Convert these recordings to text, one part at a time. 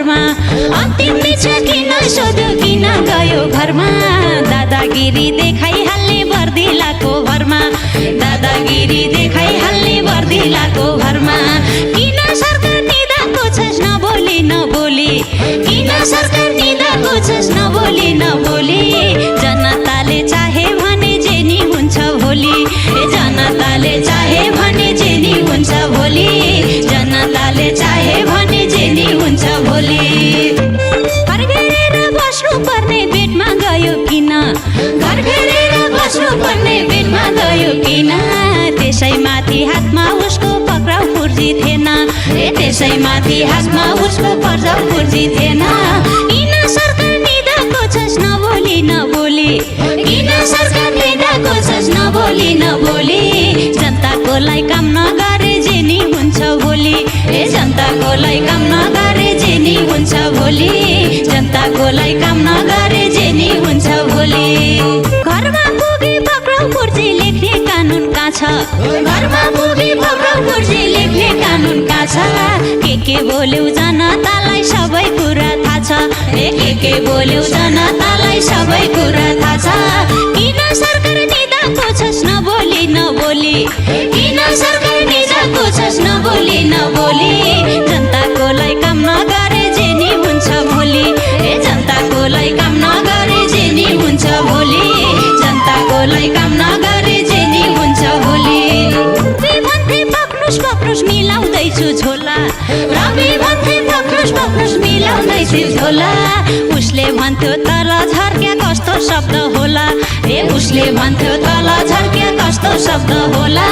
घरमा अन्तिम बिच किन सोध्यो किन गयो घरमा दादागिरी देखाइहाल्ने बर्दिलाको भरमा दादागिरी देखाइहाल्ने बर्दिलाको भरमा किन सरकार निदाको छस् नबोली नबोली किन सरकार निदाको छस् नबोली नबोली जनताले चाहे भने जे नि हुन्छ भोलि जनताले चाहे भने जे नि हुन्छ भोलि जनताले चाहे भने जे नि हुन्छ भोलि घर घेरेर बस्नु पर्ने बेडमा गयो किन घर घेरेर बस्नु पर्ने बेडमा गयो किन त्यसैमाथि हातमा उसको पक्राउ पुर्जी थिएन त्यसैमाथि हातमा उसको पक्राउ पुर्जी थिएन किन सरकार निदाको छस् नबोली नबोली किन सरकार निदाको छस् नबोली नबोली जनताको लागि काम नगरे जे नि हुन्छ भोलि जनताको लागि काम नगरे जे नि हुन्छ भोलि जनताको लागि काम नगरे जे नि हुन्छ भोलि घरमा पुगी पक्राउ पुर्जी लेख्ने कानुन कहाँ छ घरमा पुगी पक्राउ पुर्जी लेख्ने कानुन कहाँ छ के बोल्यौ जनतालाई सबै कुरा थाहा छ के बोल्यौ जनतालाई सबै कुरा थाहा छ किन सरकार निदाको छस् नबोली नबोली किन सरकार निदाको छस् नबोली नबोली जनताको लागि काम नगरे जे नि हुन्छ भोलि जनताको लागि काम नगरे जे नि हुन्छ भोलि जनताको लागि काम नगरे जे नि हुन्छ भोलि भन्थे पक्नुस् पक्नुस् मिलाउँदैछु झोला रवि भन्थे पक्नुस् मिलाउँदैछु झोला उसले भन्थ्यो तल झर्क्या कस्तो शब्द होला उसले भन्थ्यो तल झर्क्या कस्तो शब्द होला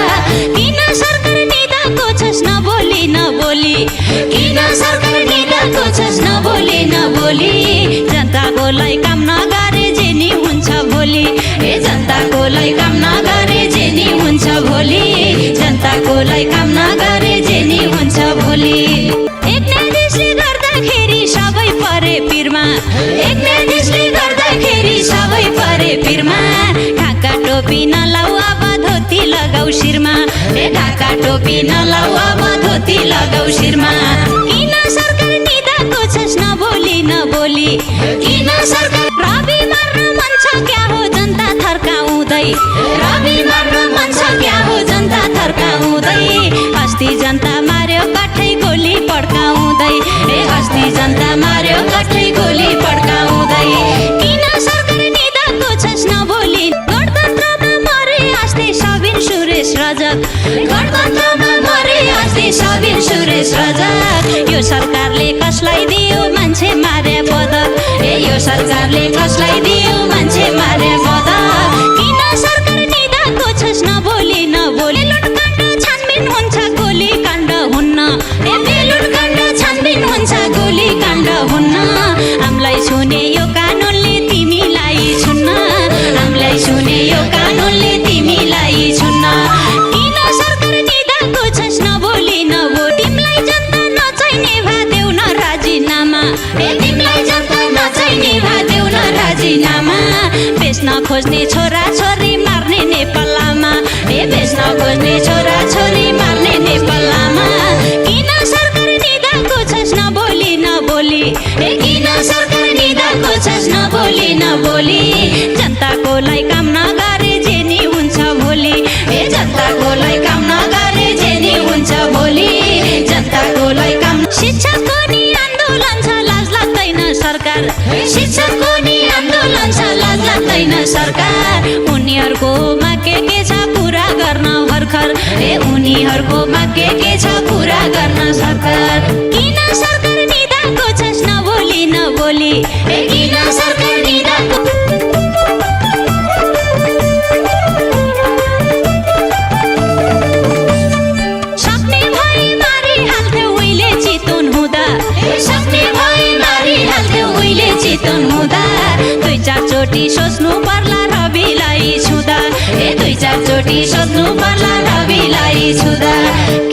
किन सरकार निदाको छस् नबोली नबोली किन सरकार निदाको छस् नबोली नबोली जनताको लागि काम नगरे जे नि हुन्छ भोलि जनताको लागि काम नगरे जे नि हुन्छ भोलि जनताको लागि काम नगरे जे नि हुन्छ भोलि एक न्यायाधीशले गर्दाखेरि सबै परे पिरमा एक न्यायाधीशले गर्दाखेरि सबै परे पिरमा ढाका टोपी नलाऊ अब धोती लगाऊ शिरमा ढाका टोपी नलाऊ अब धोती लगाऊ शिरमा किन सरकार निदाको छस् नबोली नबोली किन सरकार रवि मार्न मन छ क्या हो जनता थर्काउँदै रवि मार्न मन छ क्या हो जनता थर्काउँदै अस्ति जनता मार्यो कठै गोली पड्काउँदै अस्ति जनता मार्यो कठै गोली पड्काउँदै किन सरकार निदाको छस् नबोली गणतन्त्रमा मरे अस्ति सबिन सुरेश रजक गणतन्त्रमा मरे अस्ति सबिन सुरेश रजक यो सरकारले कसलाई दियो मान्छे मारे पदक यो सरकारले कसलाई दियो मान्छे मारे पदक किन सरकार निदाको छस् नबोली नबोली लुटकाण्ड छानबिन हुन्छ गोली काण्ड हुन्न लुटकाण्ड छानबिन हुन्छ गोली काण्ड हुन्न हामीलाई छुने यो कानुनले तिमीलाई छुन्न हामीलाई छुने यो कानुनले तिमीलाई छुन्न किन सरकार निदाको छस् नबोली नबो तिमीलाई जनता नचाहिने भा देऊ न राजीनामा तिमीलाई जनता नचाहिने भा देऊ न राजीनामा बेच्न खोज्ने छोरा छोरी मार्ने नेपालमा बेच्न खोज्ने छोरा छोरी मार्ने नेपालमा किन सरकार निदाको छस् नबोली नबोली किन सरकार निदाको छस् नबोली नबोली जनताको लागि काम नगरे जे नि हुन्छ भोलि जनताको लागि काम नगरे जे नि हुन्छ भोलि जनताको लागि काम शिक्षकको नि आन्दोलन छ लाज लाग्दैन सरकार शिक्षकको नि आन्दोलन छ लाज लाग्दैन सरकार उनीहरूको मा के छ पुरा गर्न भर्खर उनीहरूको मा के छ पुरा गर्न सरकार किन सरकार निदाको छस् नबोली नबोली किन सरकार निदाको सक्ने भए मारिहाल्थ्यो उहिले चितवन हुँदा सक्ने भए मारिहाल्थ्यो उहिले चितवन हुँदा दुई चार चोटि सोच्नु पर्ला रविलाई छुँदा दुई चार चोटि सोच्नु पर्ला रविलाई छुँदा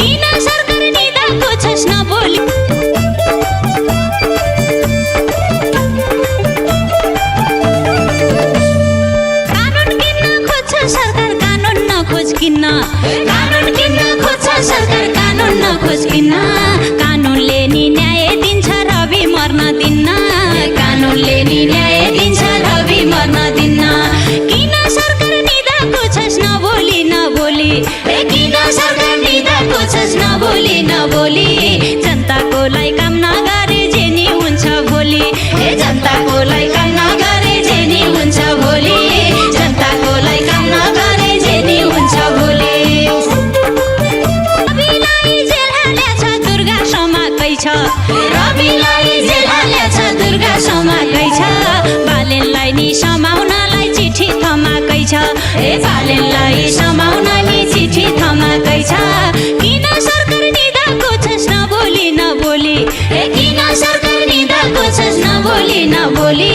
किन सरकार निदाको छस् नबोली कानुन किन्न खोज्छ सरकार कानुन नखोज किन्न कानुन किन्न खोज्छ सरकार कानुन नखोज किन्न कानुनले नि न्याय दिन्छ रवि मर्न छ रविलाई जेल हालेछ दुर्गा समाकै छ बालेनलाई नि समाउनलाई चिठी थमाकै छ ए बालेनलाई समाउनलाई चिठी थमाकै छ किन सरकार निदाको छस् नबोली नबोली ए किन सरकार निदाको छस् नबोली नबोली